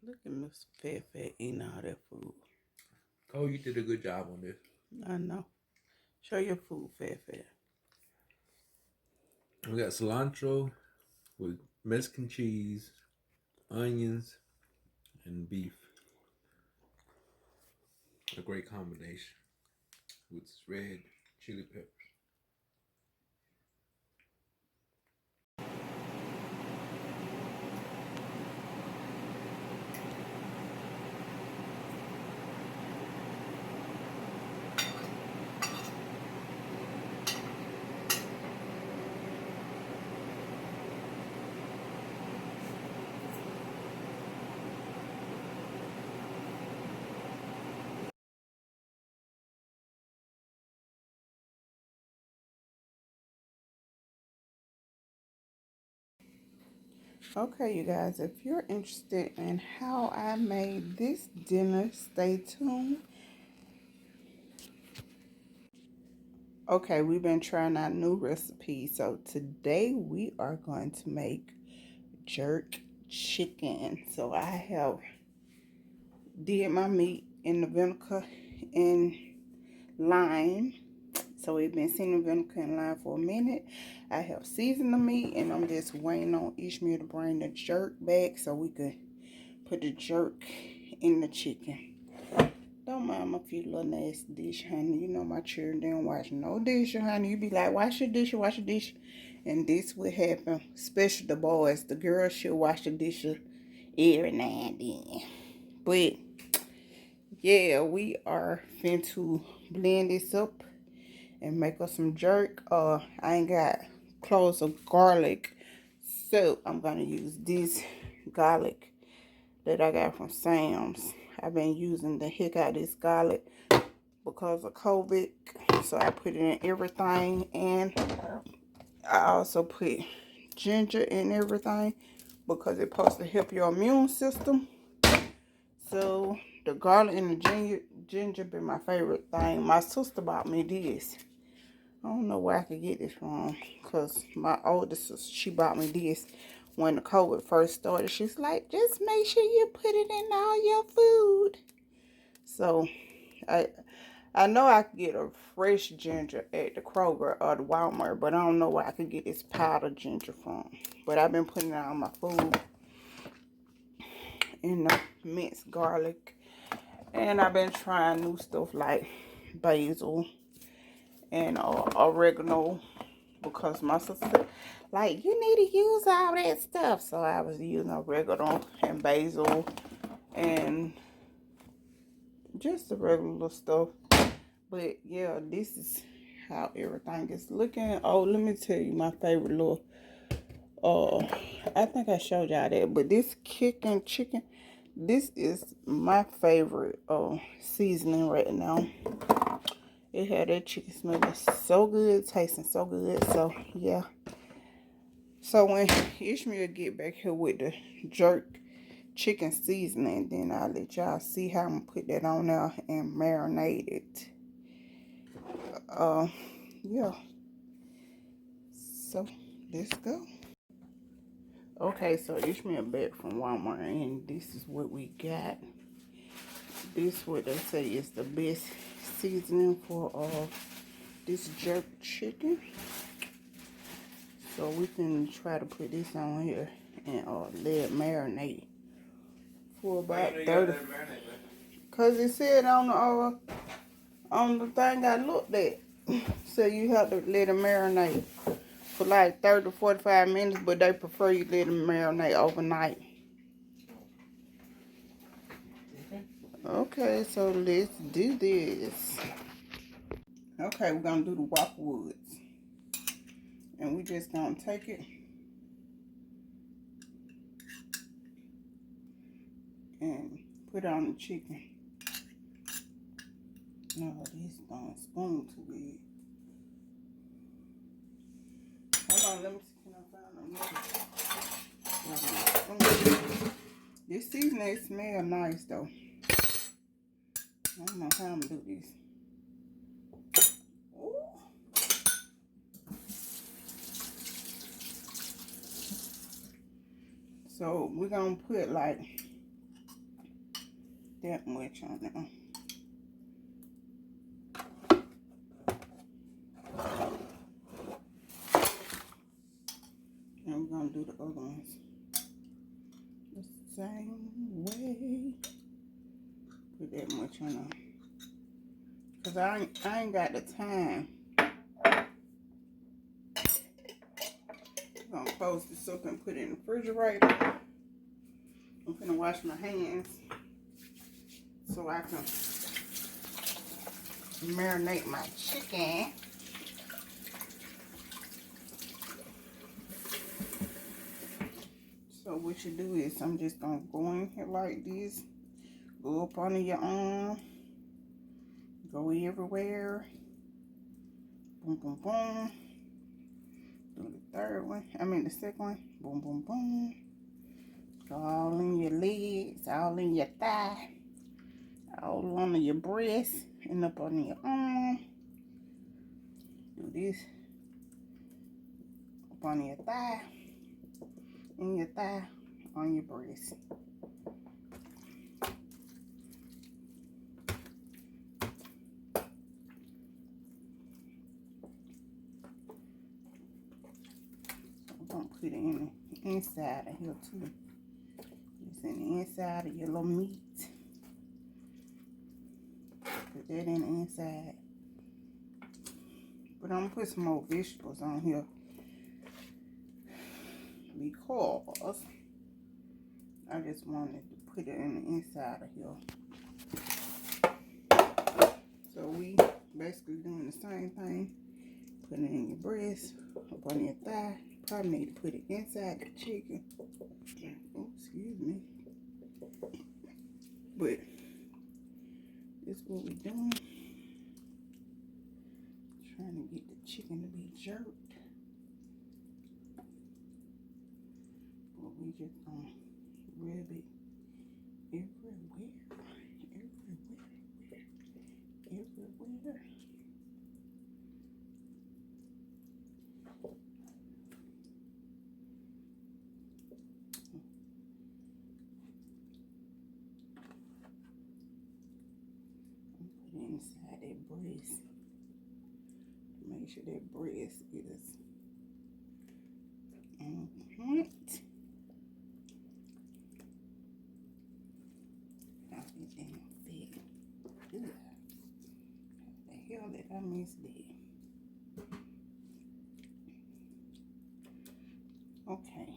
Look at Mr. Fat eating all that food. Cole, you did a good job on this. I know. Show your food, Fat. We got cilantro with Mexican cheese, onions, and beef. A great combination with red chili peppers. Okay, you guys, if you're interested in how I made this dinner, stay tuned. Okay, we've been trying out new recipes. So today we are going to make jerk chicken. So I have did my meat in the vinegar and lime. So it's been sitting in vinegar and lime for a minute. I have seasoned the meat and I'm just waiting on Ishmael to bring the jerk back so we could put the jerk in the chicken. Don't mind my few little nasty dish, honey. You know my children don't wash no dish, honey. You be like, wash your dish, wash your dish. And this would happen, especially the boys. The girls should wash the dishes every now and then. But, yeah, we are finna to blend this up and make us some jerk. I ain't got cloves of garlic, so I'm going to use this garlic that I got from Sam's. I've been using the heck out of this garlic because of COVID, so I put it in everything, and I also put ginger in everything because it's supposed to help your immune system. So the garlic and the ginger been my favorite thing. My sister bought me this. I don't know where I could get this from, because my oldest sister, she bought me this when the COVID first started. She's like, just make sure you put it in all your food. So I know I could get a fresh ginger at the Kroger or the Walmart, but I don't know where I could get this powdered ginger from. But I've been putting it on my food, and the minced garlic. And I've been trying new stuff like basil and oregano, because my sister said, like, you need to use all that stuff. So I was using oregano and basil and just the regular stuff. But yeah, this is how everything is looking. Oh, let me tell you my favorite little, I think I showed y'all that, but this chicken, this is my favorite seasoning right now. It had that chicken smelling so good, tasting so good. So yeah. So when Ishmael get back here with the jerk chicken seasoning, then I'll let y'all see how I'm gonna put that on there and marinate it. Yeah. So let's go. Okay, so Ishmael back from Walmart, and this is what we got. This is what they say is the best seasoning for this jerk chicken. So we can try to put this on here and let it marinate for about 30. Cause it said on the thing I looked at, so you have to let it marinate for like 30 to 45 minutes, but they prefer you let it marinate overnight. Okay, so let's do this. Okay, we're gonna do the Whopper Woods, and we just gonna take it and put it on the chicken. No, this don't spoon too big. Hold on, let me see, can I find another? This seasoning smell nice though. I don't know how I'm gonna do this. Ooh. So we're gonna put like that much on there. And we're gonna do the other ones the same way. Put that much on there. Cause I ain't got the time. I'm gonna close this up and put it in the refrigerator. I'm gonna wash my hands so I can marinate my chicken. So what you do is I'm just gonna go in here like this, go up under your arm, go everywhere, boom, boom, boom. Do the third one, the second one, boom, boom, boom. Go all in your legs, all in your thigh, all under your breast, and up under your arm. Do this up on your thigh, in your thigh, on your breast. I'm gonna put it in the inside of here too. It's in the inside of your little meat. Put that in the inside. But I'm gonna put some more vegetables on here because I just wanted to put it in the inside of here. So we basically doing the same thing. Put it in your breast, up on your thigh. Probably need to put it inside the chicken. Oh, excuse me. But this is what we doing. Trying to get the chicken to be jerked. But we just gonna rub it everywhere. Put it inside that breast. Make sure that breast is on point. Not this damn fig. The hell did I miss that? Okay.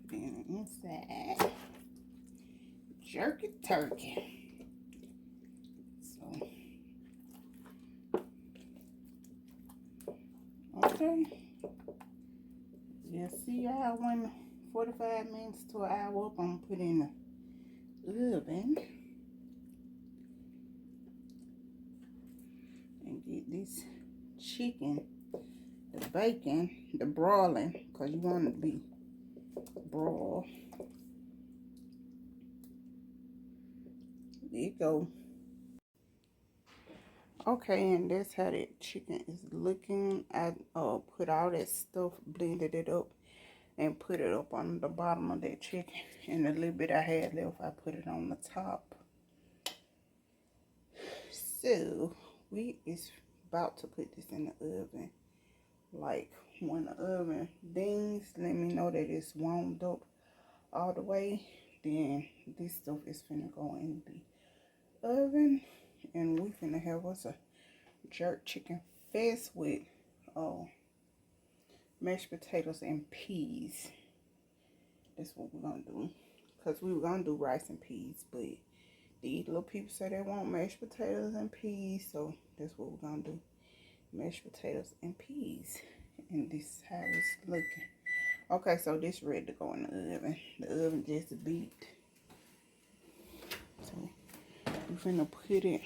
Put it in the inside. Jerk it turkey. So, okay. You'll see y'all when 45 minutes to an hour up. I'm gonna put in the oven and get this chicken, the bacon, the broiling, because you want it to be broiled. There you go. Okay, and that's how that chicken is looking. I put all that stuff, blended it up, and put it up on the bottom of that chicken. And a little bit I had left, I put it on the top. So, we is about to put this in the oven. Like, when the oven dings, let me know that it's warmed up all the way. Then this stuff is finna go in the oven. And we finna have us a jerk chicken fest with mashed potatoes and peas. That's what we're gonna do. Because we were gonna do rice and peas, but these little people say they want mashed potatoes and peas, so that's what we're gonna do. Mashed potatoes and peas. And this is how it's looking. Okay, so this ready to go in the oven. The oven just beat. So we're gonna put it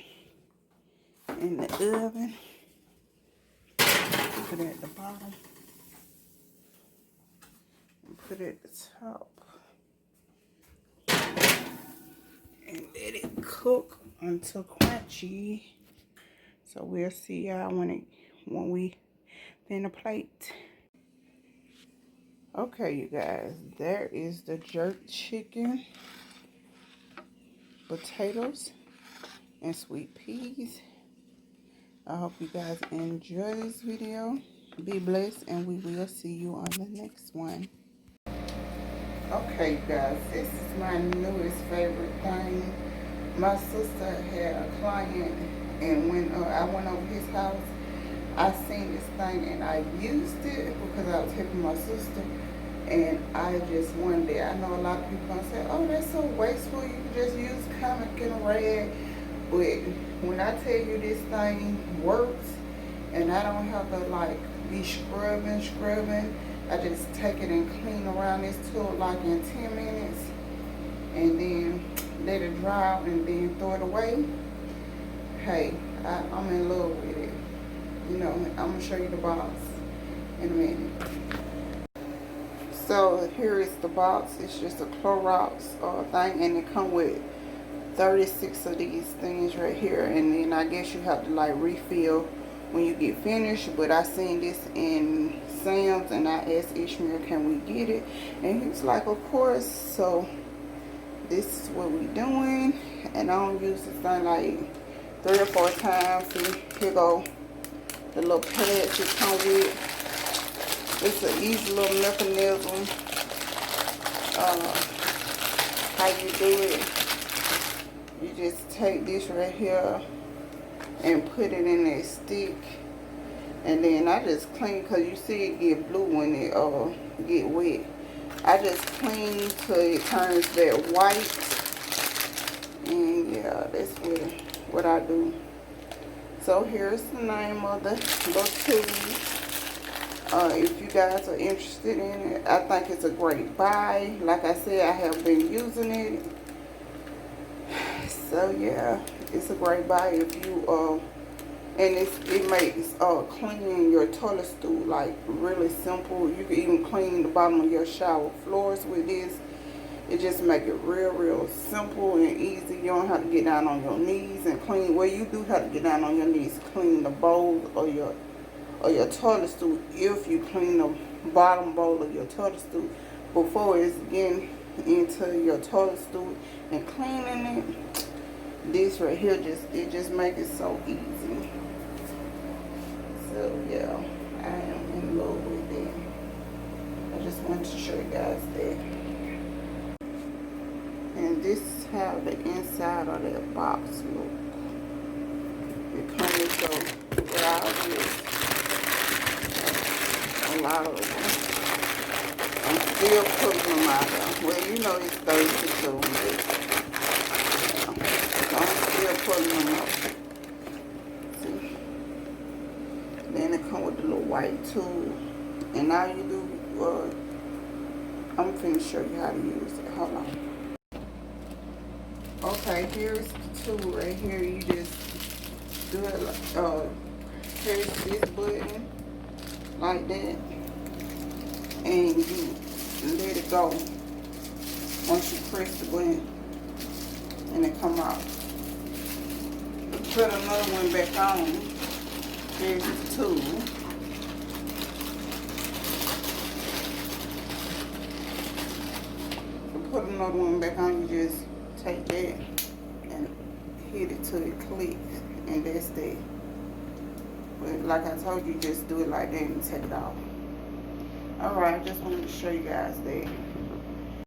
in the oven. Put it at the bottom. And put it at the top. And let it cook until crunchy. So we'll see y'all when we in the plate. Okay, you guys, there is the jerk chicken, potatoes, and sweet peas. I hope you guys enjoy this video. Be blessed, and we will see you on the next one. Okay, you guys, this is my newest favorite thing. My sister had a client, and when I went over his house, I seen this thing and I used it because I was helping my sister. And I just wondered, I know a lot of people gonna say, oh, that's so wasteful, you can just use comic and rag. But when I tell you this thing works and I don't have to like be scrubbing, I just take it and clean around this tool like in 10 minutes and then let it dry out and then throw it away. Hey, I'm in love with it. You know, I'm gonna show you the box in a minute. So here is the box. It's just a Clorox thing, and it comes with 36 of these things right here. And then I guess you have to like refill when you get finished. But I seen this in Sam's, and I asked Ishmael, can we get it? And he was like, of course. So this is what we doing. And I don't use this thing like 3 or 4 times. See, here go the little pads it come with. It's an easy little mechanism. How you do it, you just take this right here and put it in that stick, and then I just clean, because you see it get blue when it get wet. I just clean till it turns that white, and yeah, that's what I do. So here's the name of the little tube. If you guys are interested in it, I think it's a great buy. Like I said, I have been using it. So yeah, it's a great buy if you and it makes cleaning your toilet stool like really simple. You can even clean the bottom of your shower floors with this. It just make it real simple and easy. You don't have to get down on your knees and clean. Well, you do have to get down on your knees, clean the bowl or your toilet stool if you clean the bottom bowl of your toilet stool before it's getting into your toilet stool and cleaning it. This right here just make it so easy. So yeah, I am in love with it. I just wanted to show you guys that. And this is how the inside of that box look. It comes with the browsers. A lot of them. I'm still putting them out there. Well, you know it's 32, but yeah. I'm still putting them up. See? Then it comes with the little white tool. And now you do, I'm finna show you how to use it. Hold on. Okay, here's the tool right here. You just do it like, here's this button. Like that, and you let it go. Once you press the button and it come out, put another one back on. Here's the tool. To put another one back on, you just take that and hit it till it clicks, and that's that. But like I told you, just do it like that and take it off. Alright, I just wanted to show you guys that.